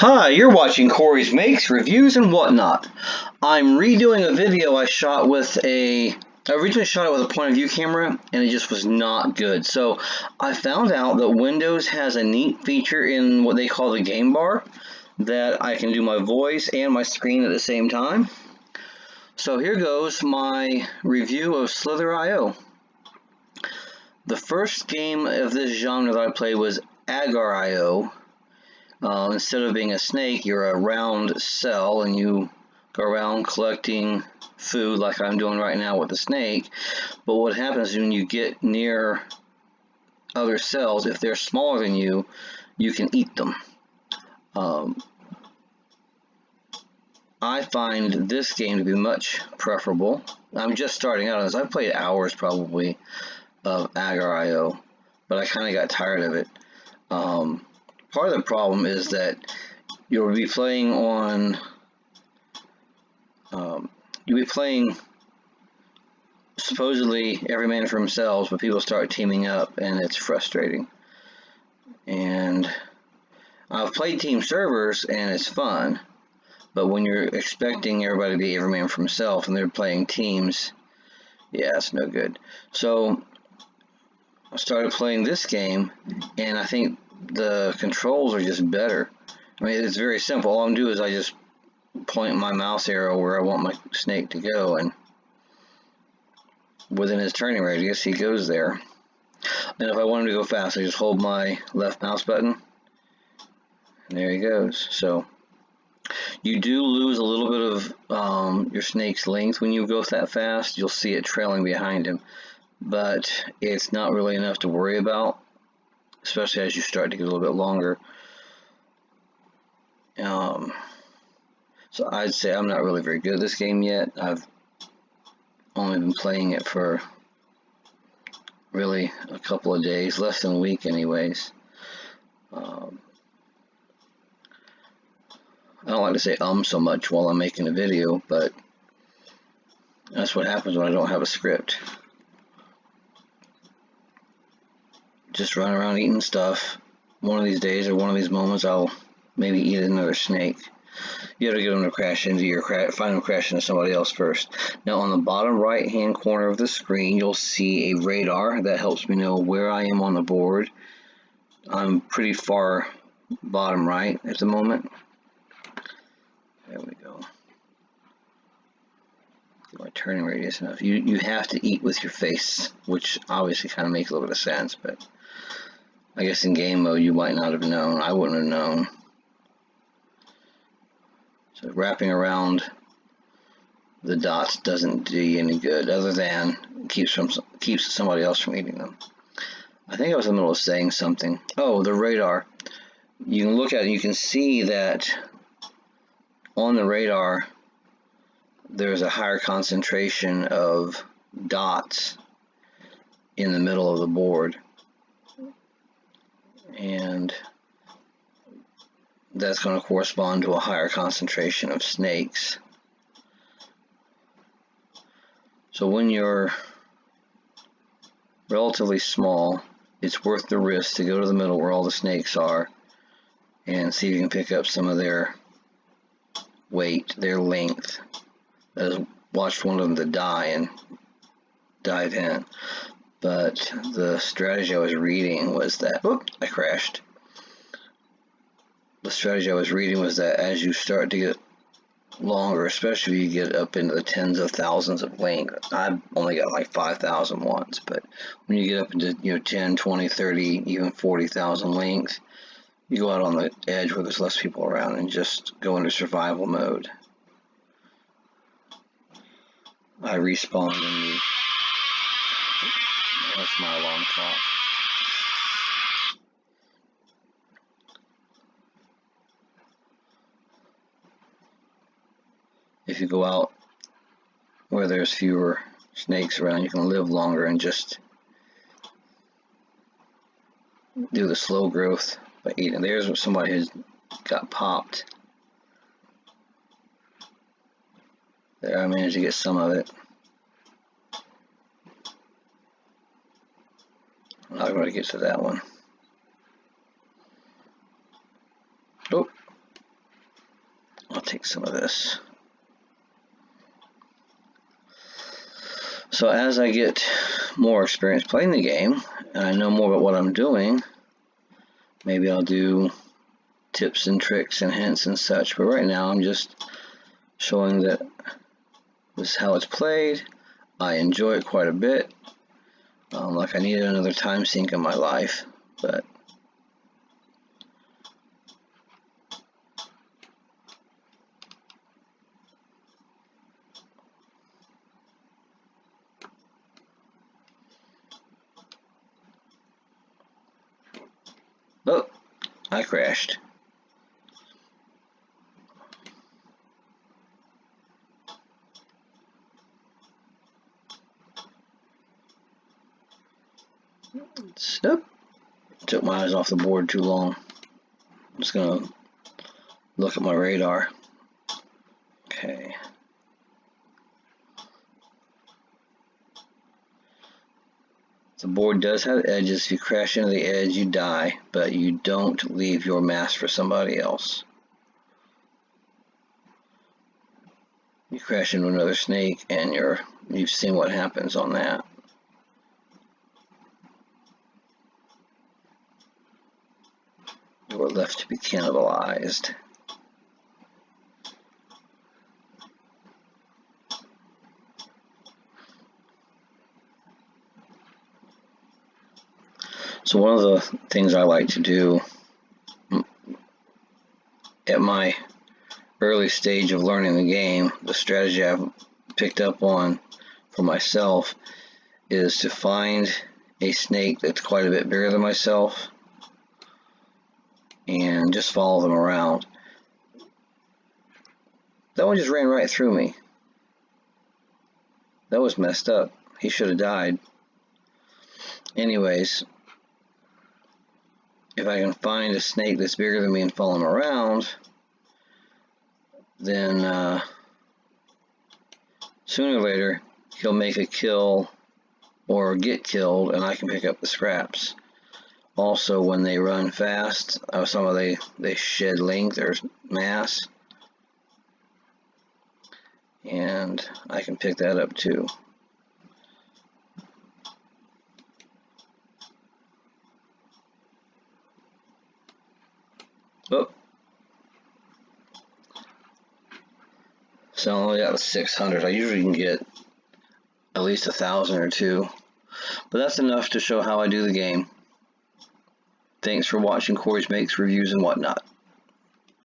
Hi, you're watching Corey's Makes, Reviews, and Whatnot. I'm redoing a video I shot with I originally shot it with a point of view camera, and it just was not good. So I found out that Windows has a neat feature in what they call the game bar, that I can do my voice and my screen at the same time. So here goes my review of Slither.io. The first game of this genre that I played was Agar.io. Instead of being a snake, you're a round cell and you go around collecting food like I'm doing right now with the snake. But what happens is when you get near other cells, if they're smaller than you, you can eat them. I find this game to be much preferable. I'm just starting out as I've played hours probably of Agar.io, but I kind of got tired of it. Part of the problem is that you'll be playing on, you'll be playing supposedly every man for themselves, but people start teaming up and it's frustrating. And I've played team servers and it's fun, but when you're expecting everybody to be every man for himself and they're playing teams, yeah, it's no good. So I started playing this game and I think the controls are just better. I mean, it's very simple. All I'm doing is I just point my mouse arrow where I want my snake to go, and within his turning radius he goes there. And if I want him to go fast, I just hold my left mouse button and there he goes. So you do lose a little bit of your snake's length when you go that fast. You'll see it trailing behind him, but it's not really enough to worry about, especially as you start to get a little bit longer. So I'd say I'm not really very good at this game yet. I've only been playing it for really a couple of days, less than a week anyways. I don't like to say so much while I'm making a video, but that's what happens when I don't have a script. Just run around eating stuff. One of these days or one of these moments I'll maybe eat another snake. You have to get them to crash into your find them crash into somebody else first. Now on the bottom right hand corner of the screen you'll see a radar that helps me know where I am on the board. I'm pretty far bottom right at the moment. There we go. Get my turning radius enough. You have to eat with your face, which obviously kind of makes a little bit of sense, but I guess in game mode you might not have known. I wouldn't have known. So wrapping around the dots doesn't do you any good, other than keeps somebody else from eating them. I think I was in the middle of saying something. Oh, the radar. You can look at it and you can see that on the radar there's a higher concentration of dots in the middle of the board, and that's going to correspond to a higher concentration of snakes. So when you're relatively small, it's worth the risk to go to the middle where all the snakes are and see if you can pick up some of their weight, their length. I watched one of them to die and dive in. But the strategy I was reading was that, I crashed. The strategy I was reading was that as you start to get longer, especially you get up into the tens of thousands of length. I've only got like 5,000 once, but when you get up into 10, 20, 30, even 40,000 length, you go out on the edge where there's less people around and just go into survival mode. I respawned in the... That's my alarm clock. If you go out where there's fewer snakes around, you can live longer and just do the slow growth by eating. There's somebody who's got popped. There, I managed to get some of it. I'm not going to get to that one. Oh, take some of this. So as I get more experience playing the game, and I know more about what I'm doing, maybe I'll do tips and tricks and hints and such. But right now I'm just showing that this is how it's played. I enjoy it quite a bit. Like I needed another time sink in my life, but oh, I crashed. Nope. Took my eyes off the board too long. I'm just gonna look at my radar. Okay. The board does have edges. If you crash into the edge, you die, but you don't leave your mask for somebody else. You crash into another snake, and you've seen what happens on that. You're left to be cannibalized. So one of the things I like to do at my early stage of learning the game, the strategy I've picked up on for myself is to find a snake that's quite a bit bigger than myself and just follow them around. That one just ran right through me. That was messed up. He should have died. Anyways, if I can find a snake that's bigger than me and follow him around, then sooner or later he'll make a kill or get killed, and I can pick up the scraps. Also, when they run fast, some of they shed length or mass, and I can pick that up too. Oh, so I only got 600. I usually can get at least 1,000 or 2, but that's enough to show how I do the game. Thanks for watching Corey's Makes, Reviews, and Whatnot.